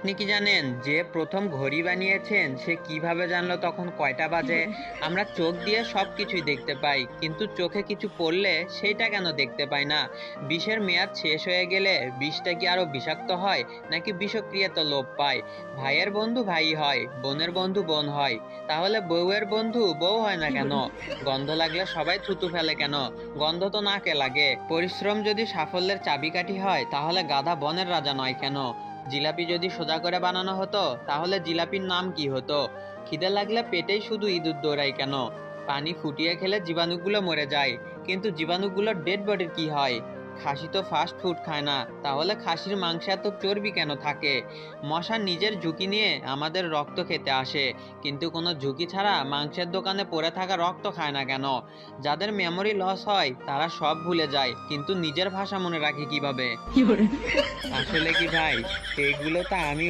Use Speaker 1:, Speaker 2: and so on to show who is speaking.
Speaker 1: আপনি কি জানেন যে প্রথম ঘড়ি বানিয়েছেন সে কিভাবে জানলো তখন কয়টা বাজে? আমরা চোখ দিয়ে সবকিছুই দেখতে পাই, কিন্তু চোখে কিছু পড়লে সেইটা কেন দেখতে পাই না? বিষের মেয়াদ শেষ হয়ে গেলে বিষটা কি আরো বিষাক্ত হয়, নাকি বিষক্রিয়াতে লোপ পায়? ভাইয়ের বন্ধু ভাই হয়, বোনের বন্ধু বোন হয়, তাহলে বউয়ের বন্ধু বউ হয় না কেন? গন্ধ লাগলে সবাই থুতু ফেলে কেন? গন্ধ তো নাকে লাগে। পরিশ্রম যদি সাফল্যের চাবিকাঠি হয়, তাহলে গাধা বনের রাজা নয় কেন? জিলাপি যদি সোজা করে বানানো হতো, তাহলে জিলাপির নাম কি হতো? খিদে লাগলে পেটেই শুধু ইঁদুর দৌড়ায় কেন? পানি ফুটিয়ে খেলে জীবাণুগুলো মরে যায়, কিন্তু জীবাণুগুলোর ডেড বডির কি হয়? খাসি তো ফাস্ট ফুড খায় না, তাহলে খাসির মাংসে এত চর্বি কেন থাকে? মশা নিজের ঝুঁকি নিয়ে আমাদের রক্ত খেতে আসে, কিন্তু কোনো ঝুঁকি ছাড়া মাংসের দোকানে পড়ে থাকা রক্ত খায় না কেন? যাদের মেমোরি লস হয় তারা সব ভুলে যায়, কিন্তু নিজের ভাষা মনে রাখে কিভাবে? আসলে কি ভাই, এগুলো তো আমি